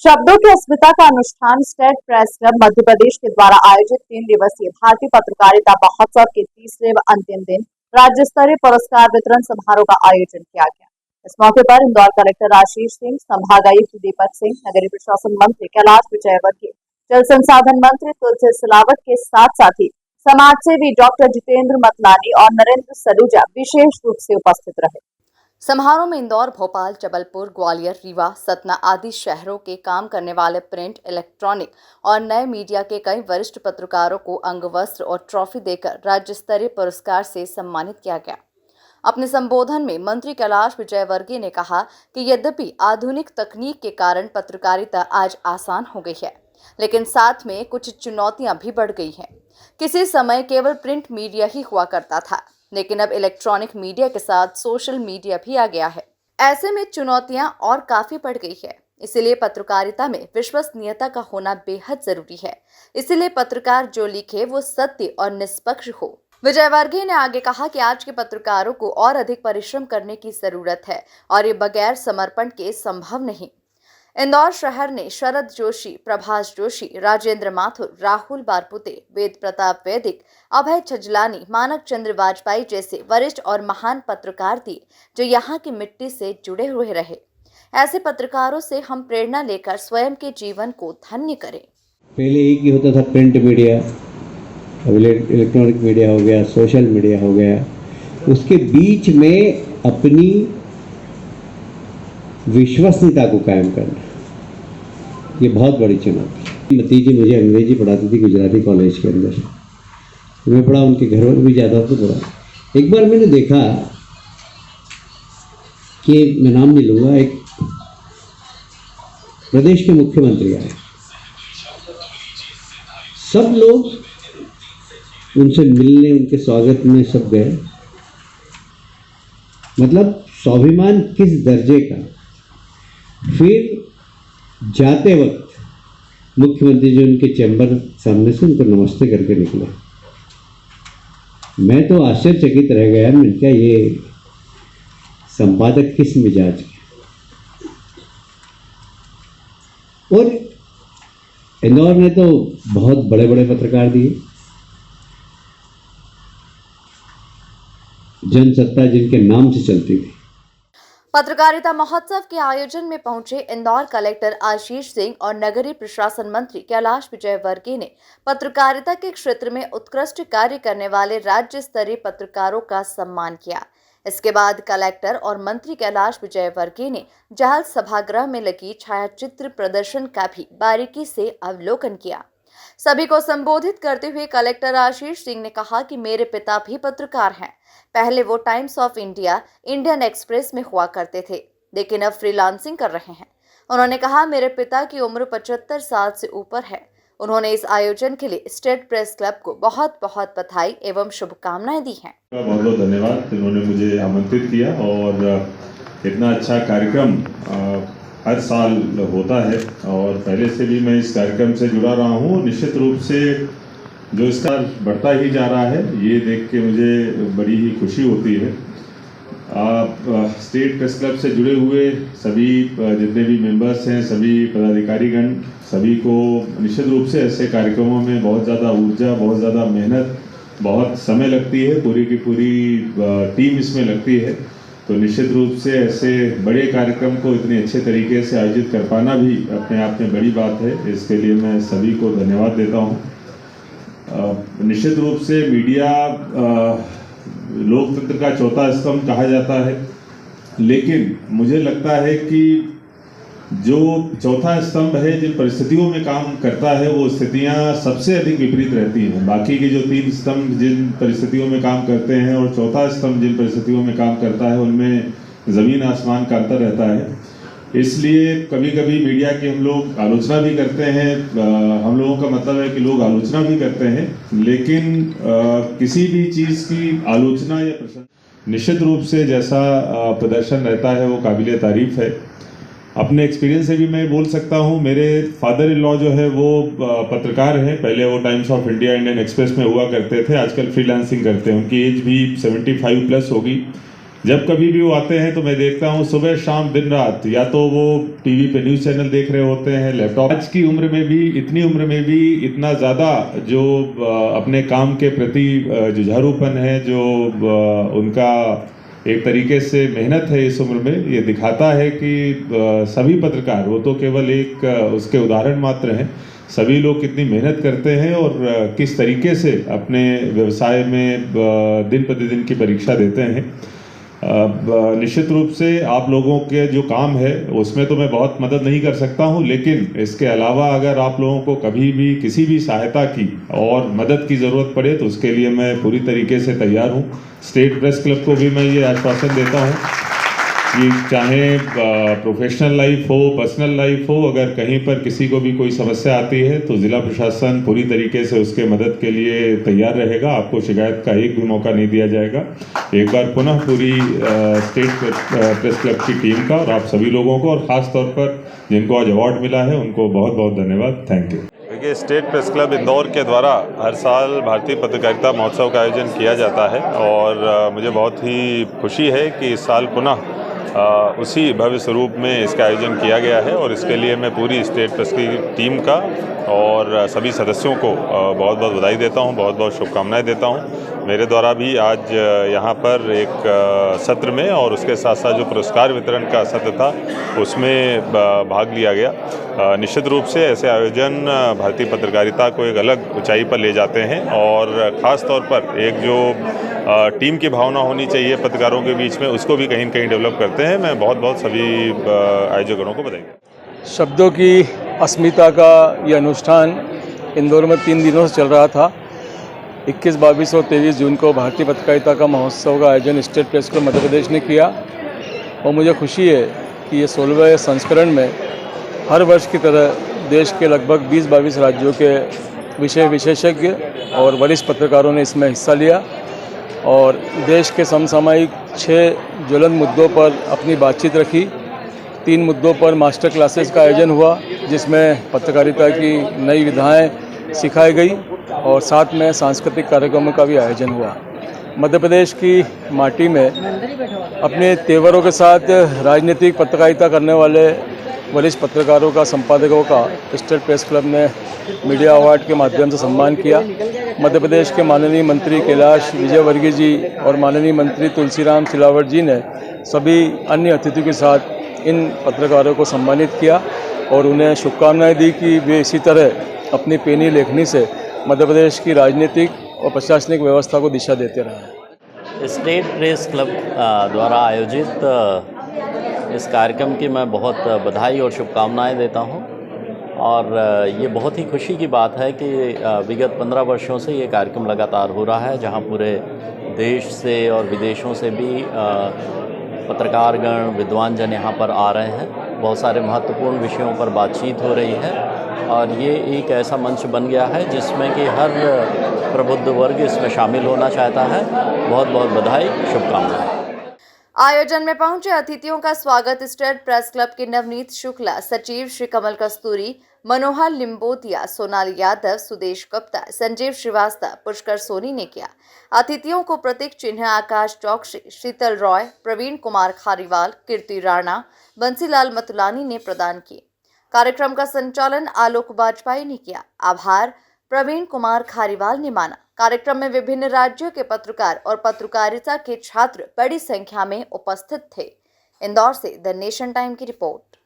शब्दों की अस्मिता का अनुष्ठान state press club Madhya Pradesh के द्वारा आयोजित 3 दिवसीय भारतीय पत्रकारिता महोत्सव के तीसरे व अंतिम दिन राज्य स्तरीय पुरस्कार वितरण समारोह का आयोजन किया गया। इस मौके पर इंदौर कलेक्टर आशीष सिंह, संभागायुक्त दीपक सिंह, नगरीय प्रशासन मंत्री कैलाश विजयवर्गीय, जल संसाधन मंत्री तुलसी सिलावट के साथ ही समाजसेवी डॉक्टर जितेंद्र मतलानी और नरेंद्र सलूजा विशेष रूप से उपस्थित रहे। समारोह में इंदौर, भोपाल, जबलपुर, ग्वालियर, रीवा, सतना आदि शहरों के काम करने वाले प्रिंट, इलेक्ट्रॉनिक और नए मीडिया के कई वरिष्ठ पत्रकारों को अंगवस्त्र और ट्रॉफी देकर राज्य स्तरीय पुरस्कार से सम्मानित किया गया। अपने संबोधन में मंत्री कैलाश विजयवर्गीय ने कहा कि यद्यपि आधुनिक तकनीक के कारण पत्रकारिता आज आसान हो गई है, लेकिन साथ में कुछ चुनौतियां भी बढ़ गई हैं। किसी समय केवल प्रिंट मीडिया ही हुआ करता था, लेकिन अब इलेक्ट्रॉनिक मीडिया के साथ सोशल मीडिया भी आ गया है। ऐसे में चुनौतियां और काफी बढ़ गई है। इसीलिए पत्रकारिता में विश्वसनीयता का होना बेहद जरूरी है। इसीलिए पत्रकार जो लिखे वो सत्य और निष्पक्ष हो। विजयवर्गीय ने आगे कहा कि आज के पत्रकारों को और अधिक परिश्रम करने की जरूरत है और ये बगैर समर्पण के संभव नहीं। इंदौर शहर ने शरद जोशी, प्रभाष जोशी, राजेंद्र माथुर, राहुल बारपुते, वेद प्रताप वैदिक, अभय छजलानी, मानक चंद्र वाजपेयी जैसे वरिष्ठ और महान पत्रकार दिए जो यहाँ की मिट्टी से जुड़े हुए रहे। ऐसे पत्रकारों से हम प्रेरणा लेकर स्वयं के जीवन को धन्य करें। पहले एक ही होता था प्रिंट मीडिया, अब इलेक्ट्रॉनिक मीडिया हो गया, सोशल मीडिया हो गया। उसके बीच में अपनी विश्वसनीयता को कायम करना, ये बहुत बड़ी चुनौती। भतीजी मुझे अंग्रेजी पढ़ाती थी गुजराती कॉलेज के अंदर, मैं पढ़ा, उनके घर में भी जाता तो पढ़ा। एक बार मैंने देखा कि मैं नाम नहीं लूँगा, एक प्रदेश के मुख्यमंत्री आए, सब लोग उनसे मिलने, उनके स्वागत में सब गए। मतलब स्वाभिमान किस दर्जे का। फिर जाते वक्त मुख्यमंत्री जी उनके चैम्बर सामने से उनको नमस्ते करके निकले। मैं तो आश्चर्यचकित रह गया, मैंने क्या ये संपादक किस मिजाज के। और इंदौर ने तो बहुत बड़े बड़े पत्रकार दिए, जनसत्ता जिनके नाम से चलती थी। पत्रकारिता महोत्सव के आयोजन में पहुंचे इंदौर कलेक्टर आशीष सिंह और नगरीय प्रशासन मंत्री कैलाश विजयवर्गीय ने पत्रकारिता के क्षेत्र में उत्कृष्ट कार्य करने वाले राज्य स्तरीय पत्रकारों का सम्मान किया। इसके बाद कलेक्टर और मंत्री कैलाश विजयवर्गीय ने जहाल सभागृह में लगी छायाचित्र प्रदर्शन का भी बारीकी से अवलोकन किया। सभी को संबोधित करते हुए कलेक्टर आशीष सिंह ने कहा कि मेरे पिता भी पत्रकार हैं। पहले वो times of India, Indian express में हुआ करते थे, लेकिन अब फ्रीलांसिंग कर रहे हैं। उन्होंने कहा मेरे पिता की उम्र 75 साल से ऊपर है। उन्होंने इस आयोजन के लिए स्टेट प्रेस क्लब को बहुत बहुत बधाई एवं शुभकामनाएं दी हैं। बहुत बहुत धन्यवाद, उन्होंने मुझे आमंत्रित किया और इतना अच्छा कार्यक्रम हर साल होता है और पहले से भी मैं इस कार्यक्रम से जुड़ा रहा हूँ। निश्चित रूप से जो इसका बढ़ता ही जा रहा है, ये देख के मुझे बड़ी ही खुशी होती है। स्टेट प्रेस क्लब से जुड़े हुए सभी जितने भी मेंबर्स हैं, सभी पदाधिकारीगण, सभी को निश्चित रूप से ऐसे कार्यक्रमों में बहुत ज़्यादा ऊर्जा, बहुत ज़्यादा मेहनत, बहुत समय लगती है, पूरी की पूरी टीम इसमें लगती है। तो निश्चित रूप से ऐसे बड़े कार्यक्रम को इतने अच्छे तरीके से आयोजित कर पाना भी अपने आप में बड़ी बात है। इसके लिए मैं सभी को धन्यवाद देता हूँ। निश्चित रूप से मीडिया लोकतंत्र का चौथा स्तंभ कहा जाता है, लेकिन मुझे लगता है कि जो चौथा स्तंभ है जिन परिस्थितियों में काम करता है वो स्थितियां सबसे अधिक विपरीत रहती हैं। बाकी के जो 3 स्तंभ जिन परिस्थितियों में काम करते हैं और चौथा स्तंभ जिन परिस्थितियों में काम करता है, उनमें ज़मीन आसमान का अंतर रहता है। इसलिए कभी कभी मीडिया की हम लोग आलोचना भी करते हैं। हम लोगों का मतलब है कि लोग आलोचना भी करते हैं, लेकिन किसी भी चीज़ की आलोचना या प्रशंसा निश्चित रूप से जैसा प्रदर्शन रहता है वो काबिल तारीफ है। अपने एक्सपीरियंस से भी मैं बोल सकता हूँ, मेरे फादर इन लॉ जो है वो पत्रकार हैं। पहले वो times of India, Indian express में हुआ करते थे, आजकल फ्रीलांसिंग करते हैं। उनकी एज भी 75 प्लस होगी, जब कभी भी वो आते हैं तो मैं देखता हूँ सुबह शाम दिन रात या तो वो टीवी पे न्यूज़ चैनल देख रहे होते हैं, लैपटॉप। आज की उम्र में भी, इतनी उम्र में भी इतना ज़्यादा जो अपने काम के प्रति जुझारूपन है, जो उनका एक तरीके से मेहनत है इस उम्र में, ये दिखाता है कि सभी पत्रकार, वो तो केवल एक उसके उदाहरण मात्र हैं, सभी लोग कितनी मेहनत करते हैं और किस तरीके से अपने व्यवसाय में दिन प्रतिदिन की परीक्षा देते हैं। निश्चित रूप से आप लोगों के जो काम है उसमें तो मैं बहुत मदद नहीं कर सकता हूं, लेकिन इसके अलावा अगर आप लोगों को कभी भी किसी भी सहायता की और मदद की ज़रूरत पड़े तो उसके लिए मैं पूरी तरीके से तैयार हूं। स्टेट प्रेस क्लब को भी मैं ये आश्वासन देता हूं कि चाहे प्रोफेशनल लाइफ हो, पर्सनल लाइफ हो, अगर कहीं पर किसी को भी कोई समस्या आती है तो ज़िला प्रशासन पूरी तरीके से उसके मदद के लिए तैयार रहेगा। आपको शिकायत का एक भी मौका नहीं दिया जाएगा। एक बार पुनः पूरी स्टेट प्रेस क्लब की टीम का और आप सभी लोगों को, और ख़ास तौर पर जिनको आज अवार्ड मिला है, उनको बहुत बहुत धन्यवाद। Thank you. देखिए, स्टेट प्रेस क्लब इंदौर के द्वारा हर साल भारतीय पत्रकारिता महोत्सव का आयोजन किया जाता है और मुझे बहुत ही खुशी है कि इस साल पुनः उसी भव्य स्वरूप में इसका आयोजन किया गया है और इसके लिए मैं पूरी स्टेट प्रेस की टीम का और सभी सदस्यों को बहुत बहुत बधाई देता हूं, बहुत बहुत शुभकामनाएं देता हूं। मेरे द्वारा भी आज यहां पर एक सत्र में और उसके साथ साथ जो पुरस्कार वितरण का सत्र था उसमें भाग लिया गया। निश्चित रूप से ऐसे आयोजन भारतीय पत्रकारिता को एक अलग ऊंचाई पर ले जाते हैं और ख़ास तौर पर एक जो टीम की भावना होनी चाहिए पत्रकारों के बीच में, उसको भी कहीं न कहीं डेवलप करते हैं। मैं बहुत बहुत सभी आयोजकों को बधाई देता हूं। शब्दों की अस्मिता का ये अनुष्ठान इंदौर में 3 दिनों से चल रहा था। 21, 22 और 23 जून को भारतीय पत्रकारिता का महोत्सव का आयोजन state press club Madhya Pradesh ने किया और मुझे खुशी है कि ये 16वें संस्करण में हर वर्ष की तरह देश के लगभग 20-22 राज्यों के विषय विशेषज्ञ और वरिष्ठ पत्रकारों ने इसमें हिस्सा लिया और देश के समसामयिक 6 ज्वलंत मुद्दों पर अपनी बातचीत रखी। 3 मुद्दों पर मास्टर क्लासेस का आयोजन हुआ जिसमें पत्रकारिता की नई विधाएं सिखाई गई और साथ में सांस्कृतिक कार्यक्रमों का भी आयोजन हुआ। मध्य प्रदेश की माटी में अपने तेवरों के साथ राजनीतिक पत्रकारिता करने वाले वरिष्ठ पत्रकारों का, संपादकों का स्टेट प्रेस क्लब ने मीडिया अवार्ड के माध्यम से सम्मान किया। मध्य प्रदेश के माननीय मंत्री कैलाश विजयवर्गीय जी और माननीय मंत्री तुलसीराम सिलावट जी ने सभी अन्य अतिथियों के साथ इन पत्रकारों को सम्मानित किया और उन्हें शुभकामनाएं दी कि वे इसी तरह अपनी पेनी लेखनी से मध्य प्रदेश की राजनीतिक और प्रशासनिक व्यवस्था को दिशा देते रहें। स्टेट प्रेस क्लब द्वारा आयोजित इस कार्यक्रम की मैं बहुत बधाई और शुभकामनाएं देता हूं और ये बहुत ही खुशी की बात है कि विगत 15 वर्षों से ये कार्यक्रम लगातार हो रहा है, जहां पूरे देश से और विदेशों से भी पत्रकारगण, विद्वान जन यहाँ पर आ रहे हैं। बहुत सारे महत्वपूर्ण विषयों पर बातचीत हो रही है और ये एक ऐसा मंच बन गया है जिसमें कि हर प्रबुद्ध वर्ग इसमें शामिल होना चाहता है। बहुत बहुत बधाई, शुभकामनाएं। आयोजन में पहुंचे अतिथियों का स्वागत स्टेट प्रेस क्लब के नवनीत शुक्ला, सचिव श्री कमल कस्तूरी, मनोहर लिम्बोतिया, सोनाली यादव, सुदेश गुप्ता, संजीव श्रीवास्तव, पुष्कर सोनी ने किया। अतिथियों को प्रतीक चिन्ह आकाश चौकसी, शीतल रॉय, प्रवीण कुमार खारीवाल, कीर्ति राणा, बंसीलाल मतुलानी ने प्रदान किए। कार्यक्रम का संचालन आलोक वाजपेयी ने किया। आभार प्रवीण कुमार खारीवाल ने माना। कार्यक्रम में विभिन्न राज्यों के पत्रकार और पत्रकारिता के छात्र बड़ी संख्या में उपस्थित थे। इंदौर से द नेशन टाइम की रिपोर्ट।